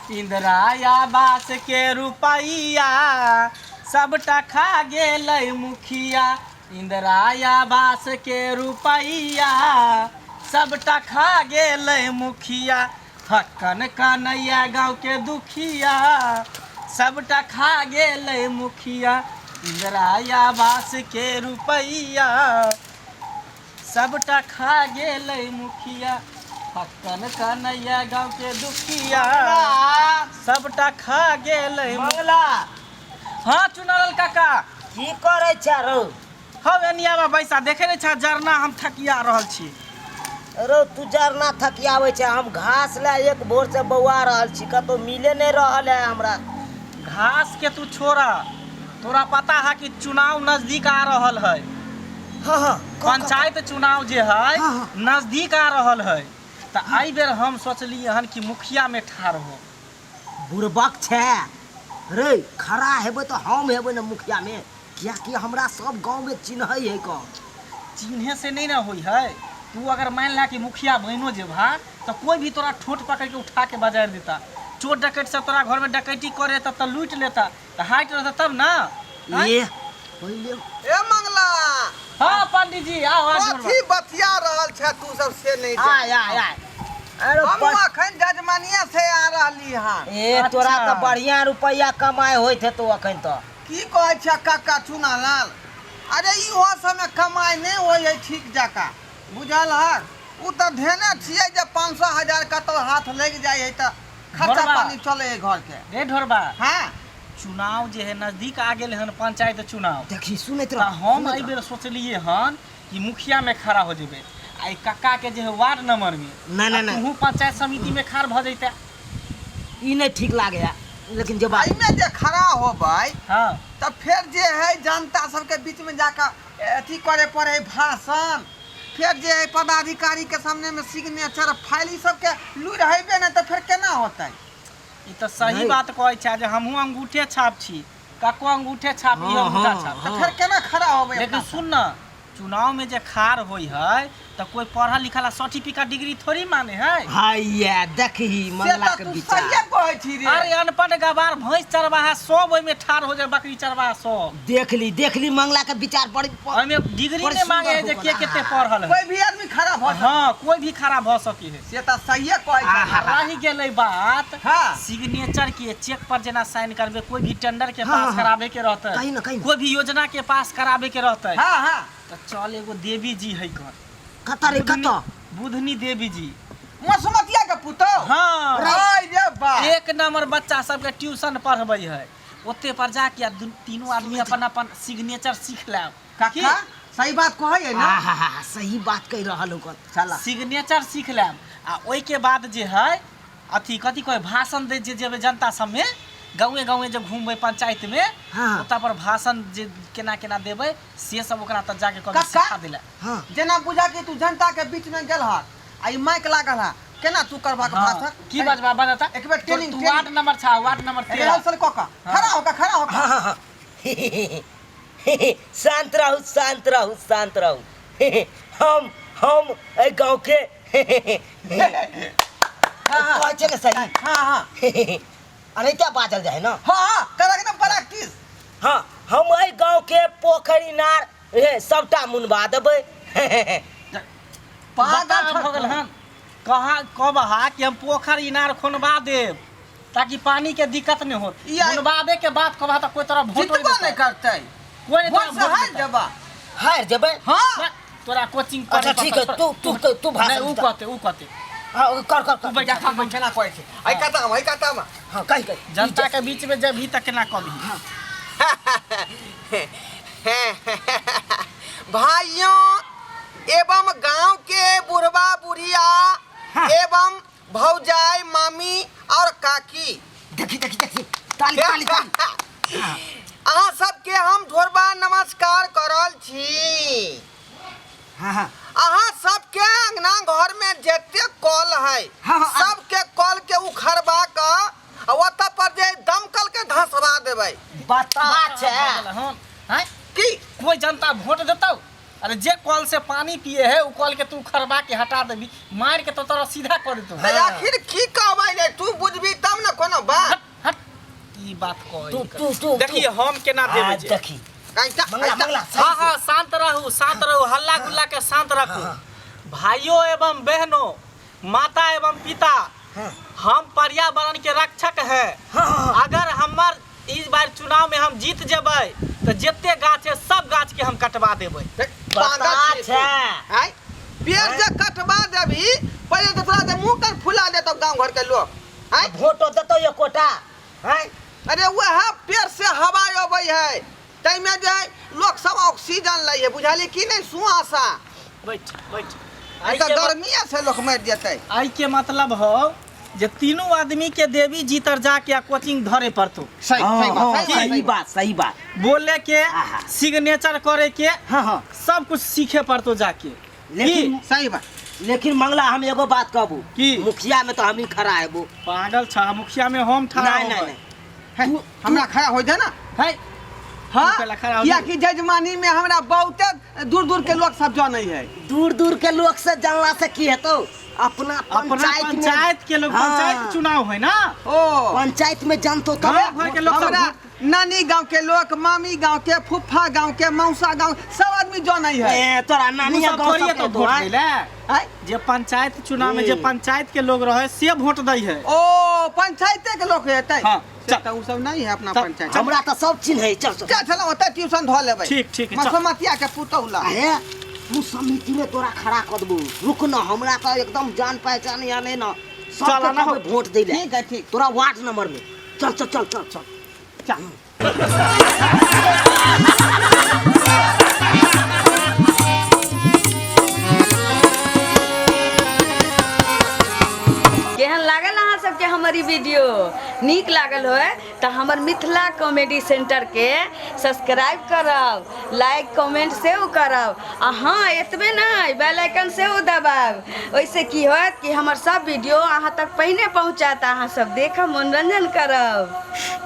इंदिरा आवास के रुपैया सबटा खा गेलै मुखिया। इंदिरा आवास के रुपैया सबटा खा गेलै मुखिया। फक्कन कन्हैया गाँव के दुखिया सबटा खा गेलै मुखिया। इंदिरा आवास के रुपैया सबटा खा गेलै मुखिया। फक्कन कन्हैया गाँव के दुखिया सबटा खा गेलै मंगला हाँ चुनल काका की करे छ रो? हम एनियामे बैसा देखे नहीं छा जरना हम थकिया रहल छी। रो तू जरना थकियावे छ, हम घास ले एक भोर से बौआ रहल छी, कतो मिले नहीं रहल है हमरा। घास के तू छोड़ा, तोरा पता है कि चुनाव नजदीक आ रहल है। हाँ हाँ पंचायत चुनाव जे है हाँ। नजदीक आ रहल है। तो आई बेर हम सोचलिए हन कि मुखिया में ठाड़ हो। बुरबक छ रे, खड़ा हेबे तो हम हेबे न मुखिया में, क्या कि हमरा सब गांव में चिन्ह है का। चिन्हे से नहीं ना होई है। तू अगर मान ला कि मुखिया बहनो जे भा तो कोई भी तोरा ठोट पकड़ के उठा के बाजार देता। चोर डकैत सब तोरा घर में डकैती करे तो लूट लेता, तो हाइट रहता तब ना। ये पहले ए मंगला हाँ पंडित जी आओ कथी बतिया रहल छ तू सब से नहीं आय आय आय। अरे हम अखन जजमानिया से आ रहली हां। ए तोरा अच्छा। तो बढ़िया रुपया कमाए होइत है तो अखन तो। की कहै छ काका चुनालाल? अरे इहो समय कमाई नहीं होय है ठीक जका, बुझल है? उ त धेने छियै जे 500,000 कतो हाथ लग जाय है त खर्चा ढोरबा। पानी चले है घर के। रे ढोरबा हां चुनाव जे है नजदीक आ गेल हन पंचायत चुनाव। देखी सुनैत तो रह हम एहि बेर सोचलिए हन कि मुखिया में खड़ा हो जेबे। आई काका के जे है वार्ड नंबर में नहीं नहीं नहीं तू पंचायत समिति में खड़ भ जैते। ई नहीं ठीक लागे है, लेकिन जब भाई में जे खड़ा होबै हाँ त फिर जे है जनता सबके बीच में जाकर अथी करे पड़े भाषण, फिर जे है पदाधिकारी के सामने में सिग्नेचर फाइल ई सब के लूर हेबे न त फिर केना होतै? ई तो सही नहीं। बात कहै छै जे हमहू अंगूठे छाप छी, काको अंगूठे छाप ई हाँ, अंगूठा हाँ, छाप। त फिर केना खड़ा होबै? लेकिन सुन न, चुनाव में जे खार होई है तो कोई पढ़ा लिखा सर्टिफिकेट डिग्री थोड़ी माने है। हाय ये देखी से मंगला त के तू विचार। सही कहै छी रे। अरे अनपढ़ गवार भैंस चरवाहा सब ओहि में ठाड़ हो जाए, बकरी चरवाहा सब देख ली मंगला के विचार बड़ी ओहिमे डिग्री बड़ी नहीं मांगे है सुंदर जे के होगा। केते पढ़ल है। कोई भी आदमी खड़ा भ सकै हाँ कोई भी खड़ा भ सकी है। से त सही कहै छी। रही गेलै बात हाँ। सिग्नेचर के चेक पर जेना साइन करबे, कोई भी टेंडर के हाँ, पास हाँ। कराबे के रहते, कहीं ना कहीं। कोई भी योजना के पास कराबे के रहते। हां हां तो चल एगो देवी जी है घर, कता रे कता बुधनी देवी जी। मसमतिया के पुतो। हाँ आय रे बा। एक नंबर बच्चा सबके ट्यूशन पढ़बै है। ओते पर जाके आ तीनों आदमी अपन अपन सिग्नेचर सीख लेब। काका सही बात कहै है ना? हाँ सही बात कह रहल हो। चला सिग्नेचर सीख लेब आ ओइ के बाद जे है अथी कथी कहे भाषण दे जे जेबे जनता सब में, गाँवे गाँवे जब घूमबे पंचायत में हाँ। ओता पर भाषण जे केना केना देबे से सब ओकरा त जाके कभी काका? सिखा देला। हाँ जेना बुझा कि तू जनता के बीच में गेल ह, आ ई माइक लागल ह, केना तू करबा के भाषण? की बजबा बजता एक बेर ट्रेनिंग तू वार्ड नंबर छा, वार्ड नंबर 13 रिहर्सल क का खड़ा होकर शांत रहू शांत रहू शांत रहू। हम ए गांव के हां कहै छै ने सही। हां हां अरे क्या बाजल जाए ना। हां करा के प्रैक्टिस। हाँ हम ए गांव के पोखरी नार सबटा मुनबा देबै। पागल हो गेल हन। कहा कहबा कि हम पोखर इनार खोनवा देब ताकि पानी के दिक्कत नहीं हो। ई आई- खोनवाबे के बात कहबा त कोई तरह वोट जितबो नहीं करतै कोई नहीं वोट तोरा से वोट हार देतै। जबा। हार जेबै। हां तोरा कोचिंग अच्छा ठीक है, तू भाषण ऊ दे। कहते हाँ कर कर तू कर। बैठा देखा मन केना कहै छै। आई कता में हाँ कही जनता के बीच में जब भी तक ना कभी भाइयों एवं गांव के बुढ़वा बुढ़िया हाँ। एवं भौजाई मामी और काकी, देखी ताली ताली ताली। अहाँ सबके हम ढोरबा नमस्कार करल छी। हाँ अहाँ सबके अंगना घर में जते कल है हाँ, हाँ। सबके कल के उखड़बा के ओतऽ पर जे दमकल के धसवा देबै। बात छै। हैं की कोई जनता वोट देतौ? अरे जे कल से पानी पिए है उ कल के तू खरबा के हटा देबी, मार के तो तोरा सीधा कर देतौ। आखिर की कहबै पहले तू बुझबी तब न कोनो बात। हट ई बात तू कह तू देखिए हम केना देबे जे देखी कैसा मंगला हाँ हाँ शांत रहू हल्ला गुल्ला के शांत रखू। भाइयों एवं बहनों, माता एवं पिता, हम पर्यावरण के रक्षक है। अगर हमार इस बार चुनाव में हम जीत जेबै तो जितने गाछ है सब गाछ के हम कटवा देबै। पेड़ से कटवा देबी पहले तो तोरा मुंह कर फुला देतो गांव घर के लोग। वोटो देतो ये कोटा हैं। अरे वह पेड़ से हवा अबै है तै में जे लोग सब ऑक्सीजन लै है बुझाली कि नहीं सुहासा। बैठ बैठ आई का गर्मी से लोग मर जेतै। आई के मतलब हो जे तीनों आदमी के देवी जी तर जाके कोचिंग धरे पड़तो। सही बात बोले के सिग्नेचर करे के हाँ सब कुछ सीखे पड़तो जाके। लेकिन सही बात। लेकिन मंगला हम एगो बात कहबू की मुखिया में तो हम ही खड़ा है वो। पागल छ मुखिया में हम ठहरा नहीं हमरा खड़ा हो जाए ना है। हाँ तू पहले खड़ा हो किया जा। कि जजमानी में हमरा बहुते दूर के लोग सब जानै है। दूर के लोग से जानला से की हेतो अपना पंचायत के लोग पंचायत चुनाव है ना। ओ पंचायत में जानतो तो घर के लोग सब हमरा नानी गांव के लोग, मामी गांव के, फुफा गांव के, मौसा गांव सब आदमी जानै है। ए तोरा नानी सब गांव थोड़ी से तो वोट देले। जे पंचायत चुनाव में जे पंचायत के लोग रहे से वोट दै है। ओ पंचायते के लोग हेतै। हाँ, चल उ सब नहीं है अपना पंचायत। हमरा तो सब चिन्ह है। चल चल चल ओते ट्यूशन ध लेबै। ठीक चल। मसमतिया के पुतौला है तू समिति में तोरा खड़ा कर दबू। रुक न हमरा तो एकदम जान पहचान याले न सब ना के वोट दे ले। ठीक है ठीक। तोरा वार्ड नंबर में चल चल चल चल चल चल केहन लागल अहाँ सबके हमारी वीडियो नीक लागल होय तो हमर मिथिला कॉमेडी सेंटर के सब्सक्राइब करब, लाइक कमेंट सेहो करब आ हाँ एतबे नहीं बेल आइकन सेहो दबाब। ओइसे की होत कि हमर सब वीडियो अहाँ तक पहिने पहुँचात, अहाँ सब देखब मनोरंजन करब।